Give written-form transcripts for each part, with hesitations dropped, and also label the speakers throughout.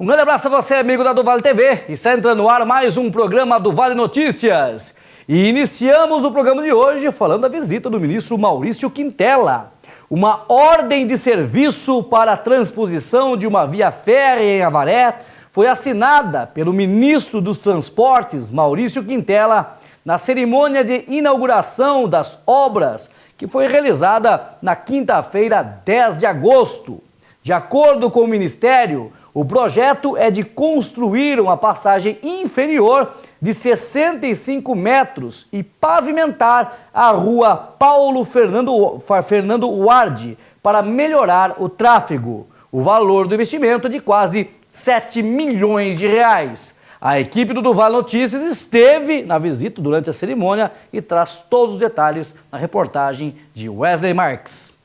Speaker 1: grande abraço a você, amigo da do Vale TV. Está entrando no ar mais um programa do Vale Notícias. E iniciamos o programa de hoje falando da visita do ministro Maurício Quintela. Uma ordem de serviço para a transposição de uma via férrea em Avaré foi assinada pelo ministro dos Transportes, Maurício Quintela, na cerimônia de inauguração das obras, que foi realizada na quinta-feira, 10 de agosto. De acordo com o Ministério, o projeto é de construir uma passagem inferior de 65 metros e pavimentar a rua Paulo Fernando Uardi para melhorar o tráfego. O valor do investimento é de quase 7 milhões de reais. A equipe do Vale Notícias esteve na visita durante a cerimônia e traz todos os detalhes na reportagem de Wesley Marques.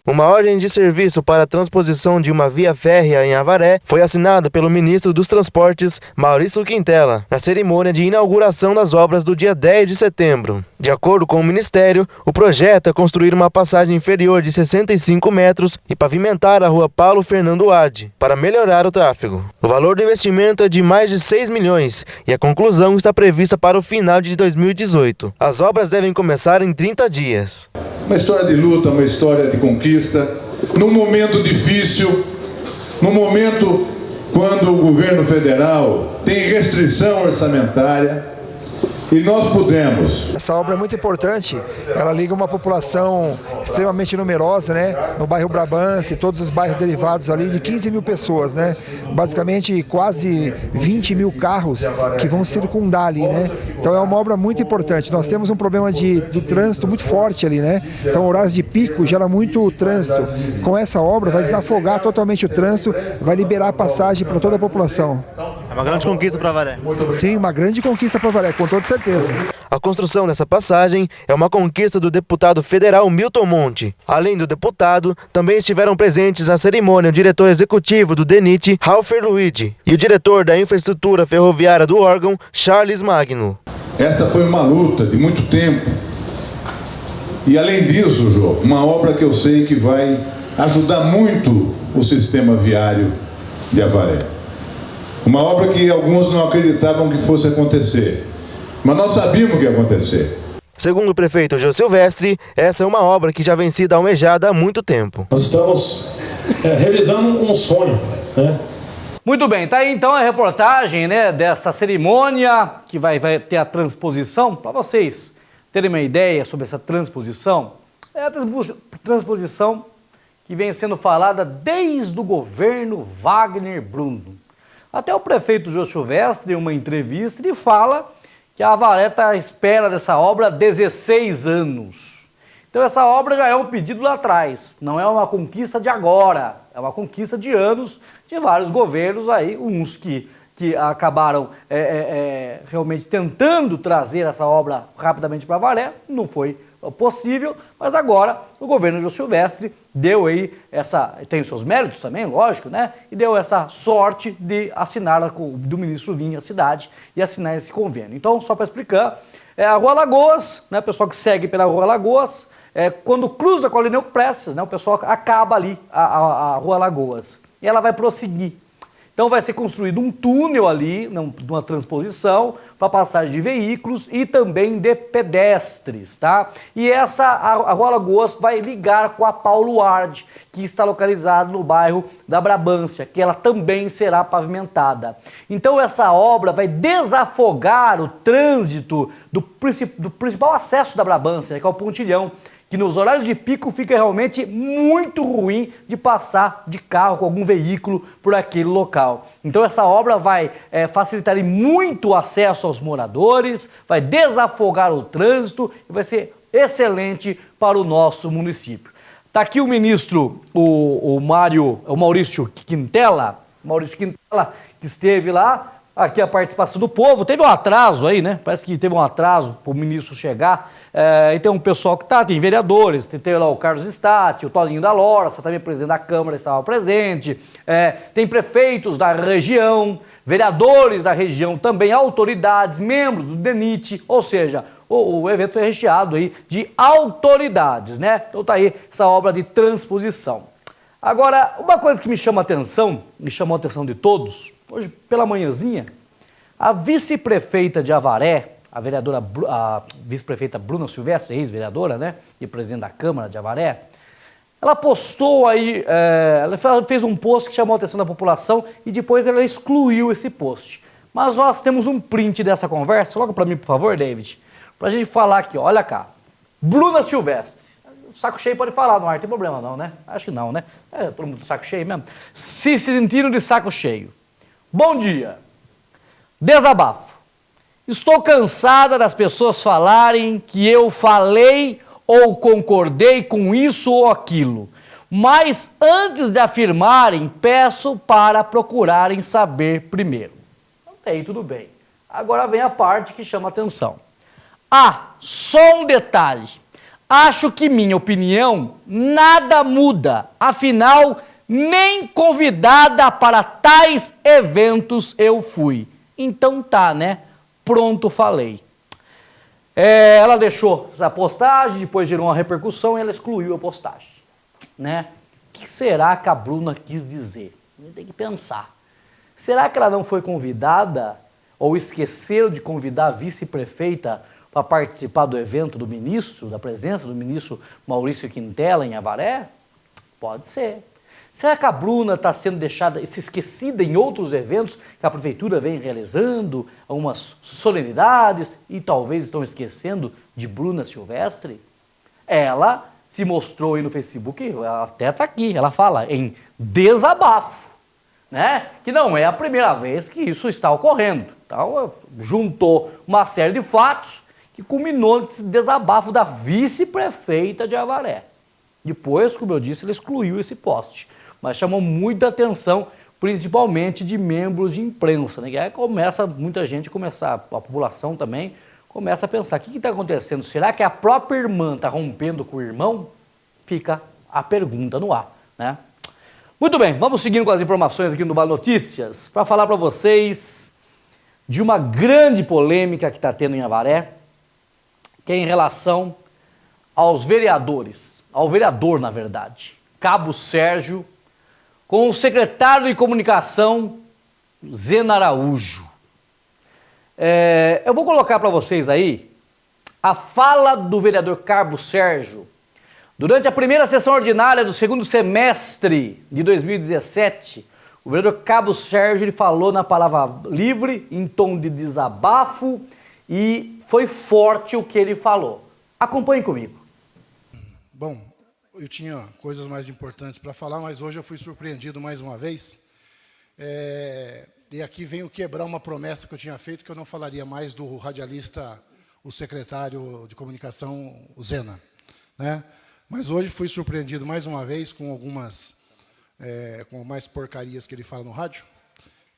Speaker 2: Uma ordem de serviço para a transposição de uma via férrea em Avaré foi assinada pelo ministro dos Transportes, Maurício Quintela, na cerimônia de inauguração das obras do dia 10 de setembro. De acordo com o Ministério, o projeto é construir uma passagem inferior de 65 metros e pavimentar a rua Paulo Fernando Uardi para melhorar o tráfego. O valor do investimento é de mais de 6 milhões e a conclusão está prevista para o final de 2018. As obras devem começar em 30 dias.
Speaker 3: Uma história de luta, uma história de conquista, num momento difícil, num momento quando o governo federal tem restrição orçamentária, e nós pudemos.
Speaker 4: Essa obra é muito importante, ela liga uma população extremamente numerosa, né? No bairro Brabance, todos os bairros derivados ali, de 15 mil pessoas, né? Basicamente quase 20 mil carros que vão circundar ali, né? Então é uma obra muito importante. Nós temos um problema do trânsito muito forte ali, né? Então horários de pico gera muito trânsito. Com essa obra vai desafogar totalmente o trânsito, vai liberar a passagem para toda a população.
Speaker 2: É uma grande conquista para Avaré.
Speaker 4: Sim, uma grande conquista para Avaré, com toda certeza.
Speaker 2: A construção dessa passagem é uma conquista do deputado federal Milton Monte. Além do deputado, também estiveram presentes na cerimônia o diretor executivo do DENIT, Ralfer Luigi, e o diretor da infraestrutura ferroviária do órgão, Charles Magno.
Speaker 3: Esta foi uma luta de muito tempo. E além disso, Jô, uma obra que eu sei que vai ajudar muito o sistema viário de Avaré. Uma obra que alguns não acreditavam que fosse acontecer. Mas nós sabíamos o que ia acontecer.
Speaker 2: Segundo o prefeito Jô Silvestre, essa é uma obra que já vem sido almejada há muito tempo.
Speaker 5: Nós estamos realizando um sonho, né?
Speaker 1: Muito bem, tá aí então a reportagem, né, dessa cerimônia que vai ter a transposição. Para vocês terem uma ideia sobre essa transposição, é a transposição que vem sendo falada desde o governo Wagner Bruno. Até o prefeito Jô Silvestre, em uma entrevista, ele fala que a Avaré está à espera dessa obra há 16 anos. Então essa obra já é um pedido lá atrás, não é uma conquista de agora, é uma conquista de anos, de vários governos aí, uns que acabaram realmente tentando trazer essa obra rapidamente para Avaré, não foi possível, mas agora o governo Jô Silvestre deu aí tem os seus méritos também, lógico, né? E deu essa sorte de assinar, do ministro vir à cidade e assinar esse convênio. Então, só para explicar, a Rua Lagoas, né? O pessoal que segue pela Rua Lagoas, quando cruza com a Lineu Prestes, né? O pessoal acaba ali, a Rua Lagoas, e ela vai prosseguir. Então vai ser construído um túnel ali, numa transposição, para passagem de veículos e também de pedestres, tá? E a Rua Lagoas vai ligar com a Paulo Uardi, que está localizado no bairro da Brabância, que ela também será pavimentada. Então essa obra vai desafogar o trânsito do principal acesso da Brabância, que é o Pontilhão, que nos horários de pico fica realmente muito ruim de passar de carro com algum veículo por aquele local. Então essa obra vai facilitar muito o acesso aos moradores, vai desafogar o trânsito e vai ser excelente para o nosso município. Está aqui o ministro, o Maurício Quintela, que esteve lá. Aqui a participação do povo, teve um atraso aí, né? Parece que teve um atraso para o ministro chegar. E tem um pessoal que tem vereadores, tem lá o Carlos Statti, o Toninho da Lorça, também presidente da Câmara estava presente. Tem prefeitos da região, vereadores da região também, autoridades, membros do DENIT, ou seja, o evento foi recheado aí de autoridades, né? Então tá aí essa obra de transposição. Agora, uma coisa que me chamou a atenção de todos, hoje pela manhãzinha, a vice-prefeita de Avaré, a vice-prefeita Bruna Silvestre, ex-vereadora, né, e presidente da Câmara de Avaré, ela postou aí, ela fez um post que chamou a atenção da população e depois ela excluiu esse post. Mas nós temos um print dessa conversa, coloca para mim, por favor, David, pra gente falar aqui, ó, olha cá, Bruna Silvestre. Saco cheio pode falar no ar, não tem problema não, né? Acho que não, né? Todo mundo de saco cheio mesmo. Se sentiram de saco cheio. Bom dia. Desabafo. Estou cansada das pessoas falarem que eu falei ou concordei com isso ou aquilo. Mas antes de afirmarem, peço para procurarem saber primeiro. Aí tudo bem. Agora vem a parte que chama atenção. Só um detalhe. Acho que minha opinião nada muda, afinal, nem convidada para tais eventos eu fui. Então tá, né? Pronto, falei. Ela deixou essa postagem, depois gerou uma repercussão e ela excluiu a postagem, né? O que será que a Bruna quis dizer? Tem que pensar. Será que ela não foi convidada ou esqueceu de convidar a vice-prefeita para participar do evento do ministro, da presença do ministro Maurício Quintela em Avaré? Pode ser. Será que a Bruna está sendo deixada, esquecida em outros eventos que a prefeitura vem realizando, algumas solenidades, e talvez estão esquecendo de Bruna Silvestre? Ela se mostrou aí no Facebook, ela até está aqui, ela fala em desabafo, né? Que não é a primeira vez que isso está ocorrendo. Então, juntou uma série de fatos que culminou nesse desabafo da vice-prefeita de Avaré. Depois, como eu disse, ela excluiu esse post, mas chamou muita atenção, principalmente de membros de imprensa, né? E aí muita gente a população também, começa a pensar, o que está acontecendo? Será que a própria irmã está rompendo com o irmão? Fica a pergunta no ar, né? Muito bem, vamos seguindo com as informações aqui no Vale Notícias, para falar para vocês de uma grande polêmica que está tendo em Avaré, que é em relação aos vereadores, ao vereador, na verdade, Cabo Sérgio, com o secretário de comunicação, Zena Araújo. Eu vou colocar para vocês aí a fala do vereador Cabo Sérgio durante a primeira sessão ordinária do segundo semestre de 2017. O vereador Cabo Sérgio ele falou na palavra livre, em tom de desabafo, e foi forte o que ele falou. Acompanhe comigo.
Speaker 6: Bom, eu tinha coisas mais importantes para falar, mas hoje eu fui surpreendido mais uma vez. E aqui venho quebrar uma promessa que eu tinha feito, que eu não falaria mais do radialista, o secretário de comunicação, o Zena, né? Mas hoje fui surpreendido mais uma vez com com mais porcarias que ele fala no rádio.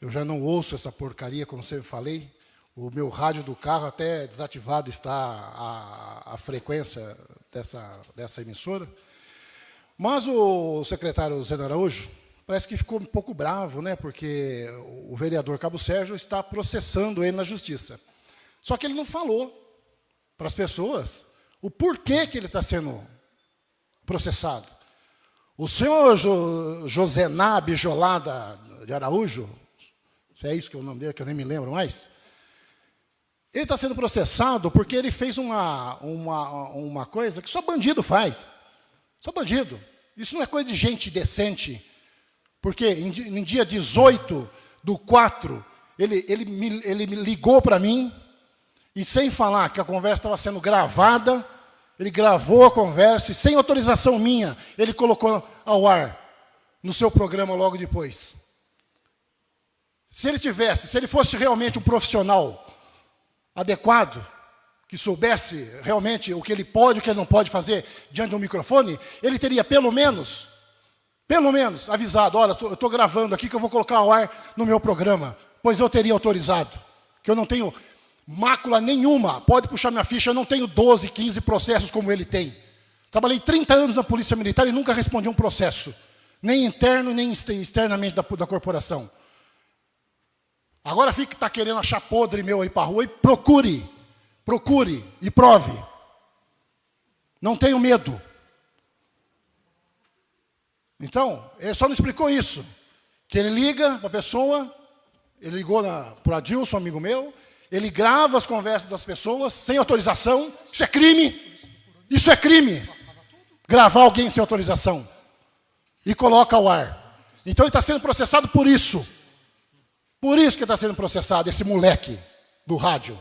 Speaker 6: Eu já não ouço essa porcaria, como sempre falei. O meu rádio do carro até desativado está a frequência dessa emissora. Mas o secretário Zena Araújo parece que ficou um pouco bravo, né? Porque o vereador Cabo Sérgio está processando ele na justiça. Só que ele não falou para as pessoas o porquê que ele está sendo processado. O senhor Josená Bijolada de Araújo, se é isso que é o nome dele, que eu nem me lembro mais, ele está sendo processado porque ele fez uma coisa que só bandido faz. Só bandido. Isso não é coisa de gente decente. Porque em dia 18/4, ele me ligou para mim e, sem falar que a conversa estava sendo gravada, ele gravou a conversa e, sem autorização minha, ele colocou ao ar no seu programa logo depois. Se ele fosse realmente um profissional adequado, que soubesse realmente o que ele pode e o que ele não pode fazer diante do microfone, ele teria pelo menos avisado, olha, eu estou gravando aqui que eu vou colocar ao ar no meu programa, pois eu teria autorizado, que eu não tenho mácula nenhuma, pode puxar minha ficha, eu não tenho 12, 15 processos como ele tem. Trabalhei 30 anos na Polícia Militar e nunca respondi um processo, nem interno, nem externamente da corporação. Agora está querendo achar podre meu aí para a rua e procure e prove. Não tenho medo. Então, ele só não explicou isso. Que ele liga para a pessoa, Ele ligou para o Adilson, amigo meu, ele grava as conversas das pessoas sem autorização. Isso é crime. Isso é crime. Gravar alguém sem autorização. E coloca ao ar. Então ele está sendo processado por isso. Por isso que está sendo processado, esse moleque do rádio.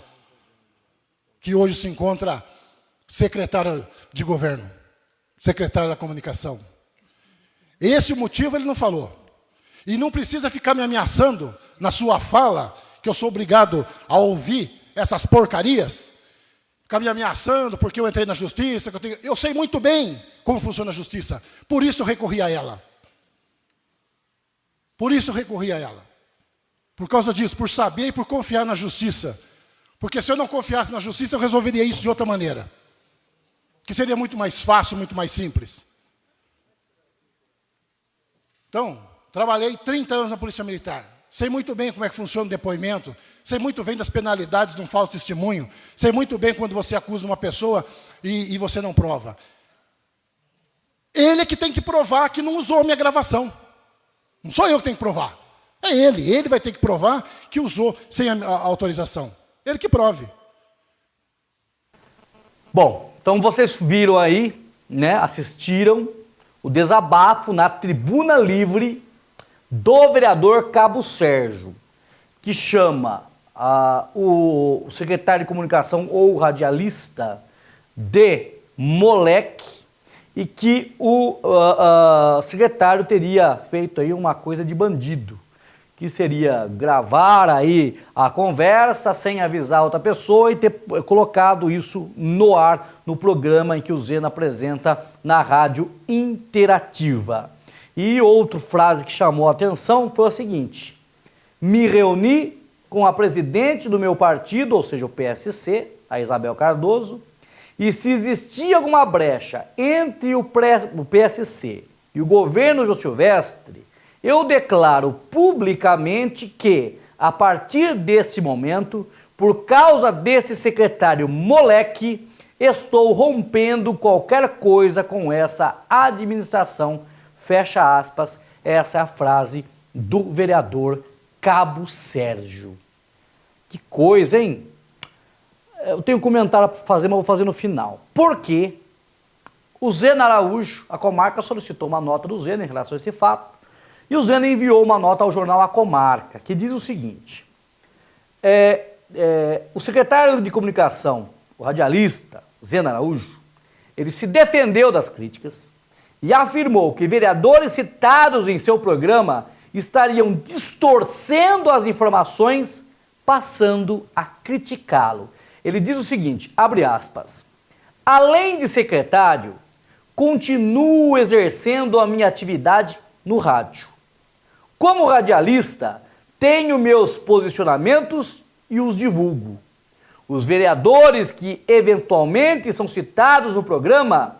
Speaker 6: Que hoje se encontra secretário de governo. Secretário da comunicação. Esse o motivo ele não falou. E não precisa ficar me ameaçando na sua fala, que eu sou obrigado a ouvir essas porcarias. Ficar me ameaçando porque eu entrei na justiça. Eu sei muito bem como funciona a justiça. Por isso eu recorri a ela. Por isso eu recorri a ela. Por causa disso, por saber e por confiar na justiça. Porque se eu não confiasse na justiça, eu resolveria isso de outra maneira. Que seria muito mais fácil, muito mais simples. Então, trabalhei 30 anos na Polícia Militar. Sei muito bem como é que funciona o depoimento. Sei muito bem das penalidades de um falso testemunho. Sei muito bem quando você acusa uma pessoa e você não prova. Ele é que tem que provar que não usou a minha gravação. Não sou eu que tenho que provar. É ele. Ele vai ter que provar que usou sem a autorização. Ele que prove.
Speaker 1: Bom, então vocês viram aí, né, assistiram o desabafo na Tribuna Livre do vereador Cabo Sérgio, que chama o secretário de comunicação ou o radialista de moleque, e que o secretário teria feito aí uma coisa de bandido, que seria gravar aí a conversa sem avisar outra pessoa e ter colocado isso no ar no programa em que o Zena apresenta na Rádio Interativa. E outra frase que chamou a atenção foi a seguinte: me reuni com a presidente do meu partido, ou seja, o PSC, a Isabel Cardoso, e se existia alguma brecha entre o PSC e o governo Jô Silvestre, eu declaro publicamente que, a partir deste momento, por causa desse secretário moleque, estou rompendo qualquer coisa com essa administração, fecha aspas. Essa é a frase do vereador Cabo Sérgio. Que coisa, hein? Eu tenho um comentário para fazer, mas vou fazer no final. Por quê? O Zena Araújo, a comarca, solicitou uma nota do Zena em relação a esse fato. E o Zena enviou uma nota ao jornal A Comarca, que diz o seguinte: o secretário de comunicação, o radialista Zena Araújo, ele se defendeu das críticas e afirmou que vereadores citados em seu programa estariam distorcendo as informações, passando a criticá-lo. Ele diz o seguinte, abre aspas: além de secretário, continuo exercendo a minha atividade no rádio. Como radialista, tenho meus posicionamentos e os divulgo. Os vereadores que eventualmente são citados no programa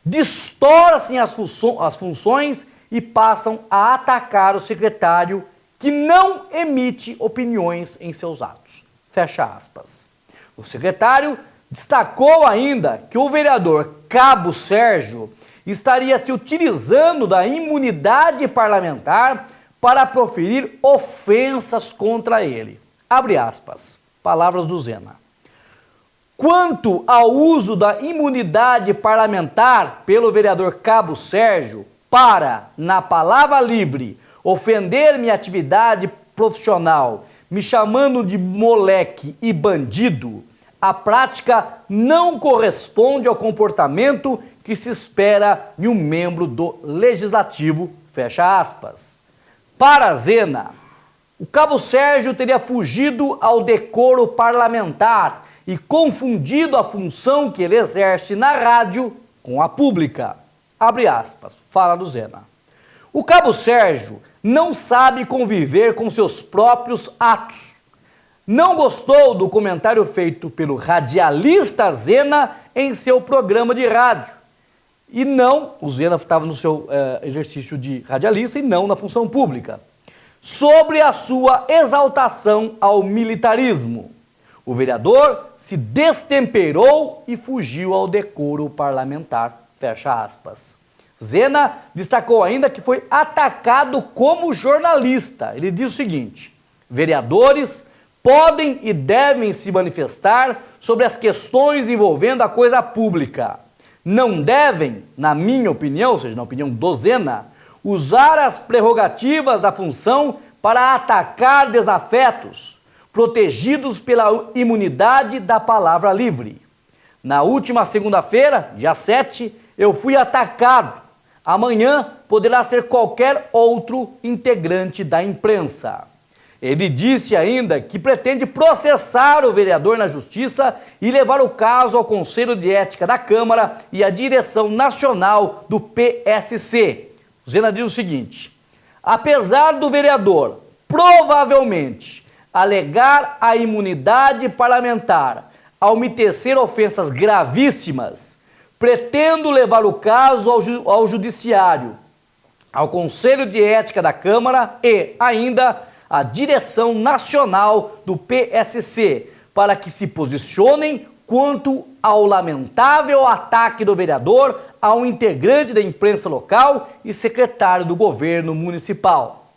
Speaker 1: distorcem as funções e passam a atacar o secretário que não emite opiniões em seus atos. Fecha aspas. O secretário destacou ainda que o vereador Cabo Sérgio estaria se utilizando da imunidade parlamentar para proferir ofensas contra ele. Abre aspas, palavras do Zena. Quanto ao uso da imunidade parlamentar pelo vereador Cabo Sérgio para, na palavra livre, ofender minha atividade profissional, me chamando de moleque e bandido, a prática não corresponde ao comportamento que se espera de um membro do Legislativo, fecha aspas. Para Zena, o Cabo Sérgio teria fugido ao decoro parlamentar e confundido a função que ele exerce na rádio com a pública. Abre aspas, fala do Zena. O Cabo Sérgio não sabe conviver com seus próprios atos. Não gostou do comentário feito pelo radialista Zena em seu programa de rádio. E não, o Zena estava no seu exercício de radialista e não na função pública. Sobre a sua exaltação ao militarismo. O vereador se destemperou e fugiu ao decoro parlamentar. Fecha aspas. Zena destacou ainda que foi atacado como jornalista. Ele diz o seguinte: Vereadores podem e devem se manifestar sobre as questões envolvendo a coisa pública. Não devem, na minha opinião, ou seja, na opinião do Zena, usar as prerrogativas da função para atacar desafetos, protegidos pela imunidade da palavra livre. Na última segunda-feira, dia 7, eu fui atacado. Amanhã poderá ser qualquer outro integrante da imprensa. Ele disse ainda que pretende processar o vereador na justiça e levar o caso ao Conselho de Ética da Câmara e à direção nacional do PSC. O Zena diz o seguinte: apesar do vereador provavelmente alegar a imunidade parlamentar ao me tecer ofensas gravíssimas, pretendo levar o caso ao Judiciário, ao Conselho de Ética da Câmara e ainda à direção nacional do PSC, para que se posicionem quanto ao lamentável ataque do vereador a um integrante da imprensa local e secretário do governo municipal.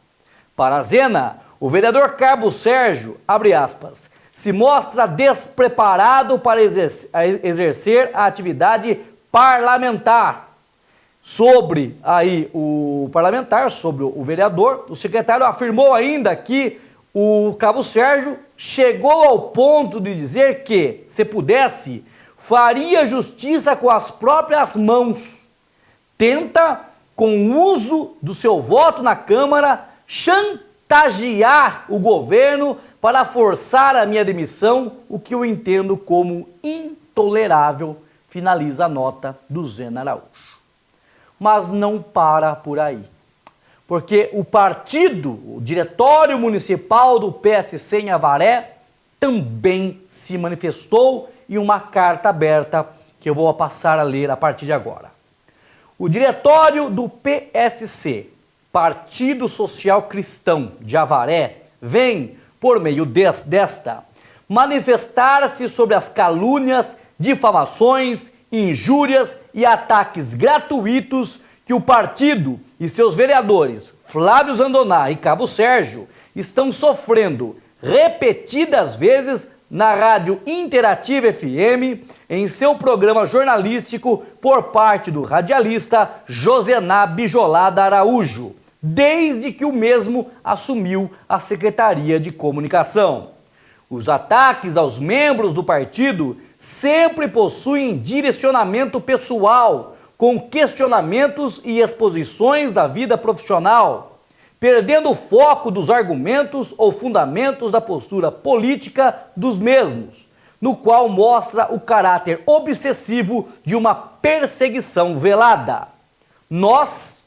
Speaker 1: Para Zena, o vereador Cabo Sérgio, abre aspas, se mostra despreparado para exercer a atividade parlamentar. Sobre aí o parlamentar, sobre o vereador, o secretário afirmou ainda que o Cabo Sérgio chegou ao ponto de dizer que, se pudesse, faria justiça com as próprias mãos. Tenta, com o uso do seu voto na Câmara, chantagear o governo para forçar a minha demissão, o que eu entendo como intolerável, finaliza a nota do Zena Araújo. Mas não para por aí, porque o partido, o diretório municipal do PSC em Avaré, também se manifestou em uma carta aberta que eu vou passar a ler a partir de agora. O diretório do PSC, Partido Social Cristão de Avaré, vem, por meio desta, manifestar-se sobre as calúnias, difamações, injúrias e ataques gratuitos que o partido e seus vereadores Flávio Zandoná e Cabo Sérgio estão sofrendo repetidas vezes na Rádio Interativa FM, em seu programa jornalístico por parte do radialista Josená Bijolada Araújo, desde que o mesmo assumiu a Secretaria de Comunicação. Os ataques aos membros do partido sempre possuem direcionamento pessoal, com questionamentos e exposições da vida profissional, perdendo o foco dos argumentos ou fundamentos da postura política dos mesmos, no qual mostra o caráter obsessivo de uma perseguição velada. Nós,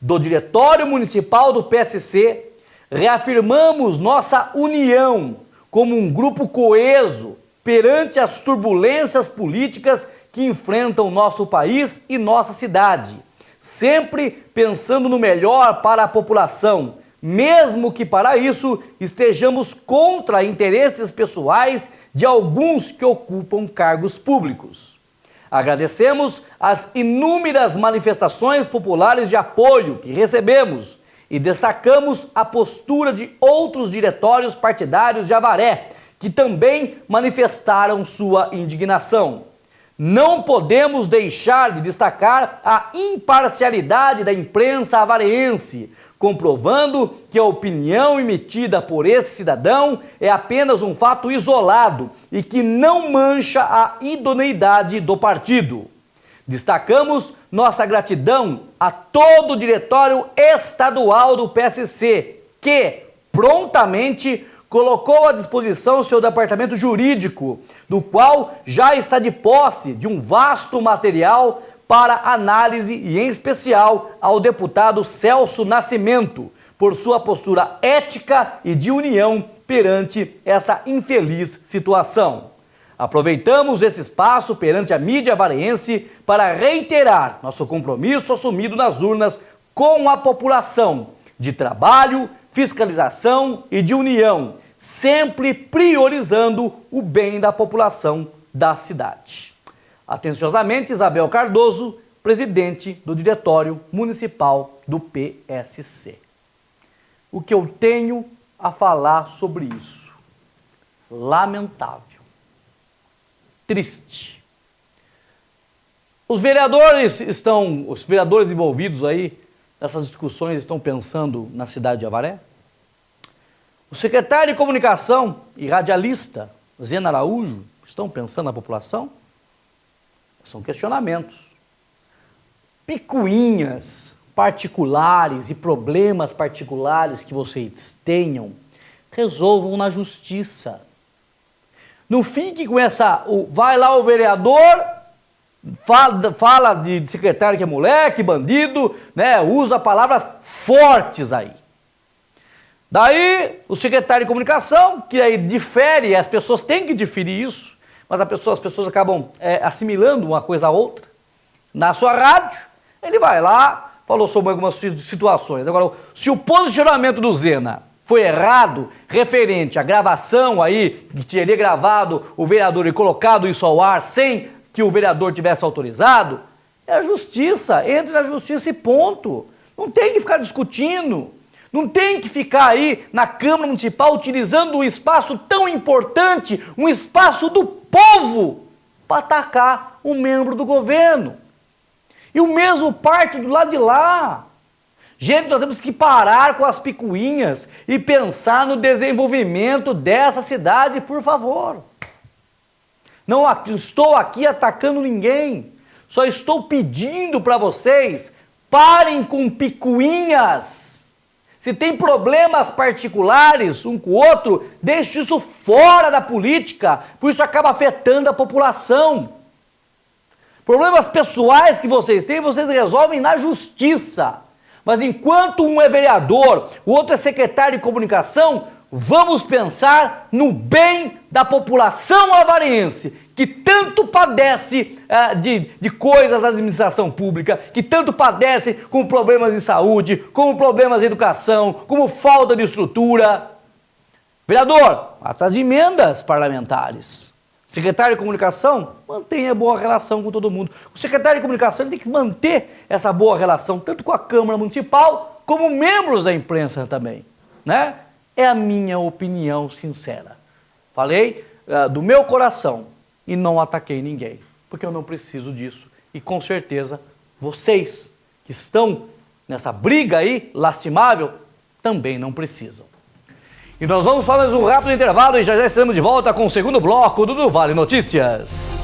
Speaker 1: do Diretório Municipal do PSC, reafirmamos nossa união como um grupo coeso perante as turbulências políticas que enfrentam nosso país e nossa cidade, sempre pensando no melhor para a população, mesmo que para isso estejamos contra interesses pessoais de alguns que ocupam cargos públicos. Agradecemos as inúmeras manifestações populares de apoio que recebemos e destacamos a postura de outros diretórios partidários de Avaré, que também manifestaram sua indignação. Não podemos deixar de destacar a imparcialidade da imprensa avareense, comprovando que a opinião emitida por esse cidadão é apenas um fato isolado e que não mancha a idoneidade do partido. Destacamos nossa gratidão a todo o diretório estadual do PSC, que prontamente colocou à disposição seu departamento jurídico, do qual já está de posse de um vasto material para análise e, em especial, ao deputado Celso Nascimento, por sua postura ética e de união perante essa infeliz situação. Aproveitamos esse espaço perante a mídia avareense para reiterar nosso compromisso assumido nas urnas com a população, de trabalho, fiscalização e de união, sempre priorizando o bem da população da cidade. Atenciosamente, Isabel Cardoso, presidente do Diretório Municipal do PSC. O que eu tenho a falar sobre isso. Lamentável. Triste. Os vereadores envolvidos aí nessas discussões estão pensando na cidade de Avaré? O secretário de Comunicação e radialista, Zena Araújo, estão pensando na população? São questionamentos. Picuinhas particulares e problemas particulares que vocês tenham, resolvam na justiça. Não fique com essa... vai lá o vereador, fala de secretário que é moleque, bandido, né? Usa palavras fortes aí. Daí, o secretário de Comunicação, que aí difere, as pessoas têm que diferir isso, mas as pessoas acabam assimilando uma coisa a outra. Na sua rádio, ele vai lá, falou sobre algumas situações. Agora, se o posicionamento do Zena foi errado, referente à gravação aí, que teria gravado o vereador e colocado isso ao ar sem que o vereador tivesse autorizado, é a justiça, entre na justiça e ponto. Não tem que ficar discutindo. Não tem que ficar aí na Câmara Municipal utilizando um espaço tão importante, um espaço do povo, para atacar um membro do governo. E o mesmo parte do lado de lá. Gente, nós temos que parar com as picuinhas e pensar no desenvolvimento dessa cidade, por favor. Não estou aqui atacando ninguém, só estou pedindo para vocês, parem com picuinhas. Se tem problemas particulares um com o outro, deixe isso fora da política, por isso acaba afetando a população. Problemas pessoais que vocês têm, vocês resolvem na justiça. Mas enquanto um é vereador, o outro é secretário de comunicação, vamos pensar no bem da população avarense, que tanto padece de coisas da administração pública, que tanto padece com problemas de saúde, com problemas de educação, como falta de estrutura. Vereador, atrás de emendas parlamentares. Secretário de Comunicação, mantenha boa relação com todo mundo. O secretário de Comunicação tem que manter essa boa relação, tanto com a Câmara Municipal, como membros da imprensa também, né? É a minha opinião sincera. Falei do meu coração e não ataquei ninguém, porque eu não preciso disso. E com certeza, vocês que estão nessa briga aí, lastimável, também não precisam. E nós vamos para mais um rápido intervalo e já estaremos de volta com o segundo bloco do Vale Notícias.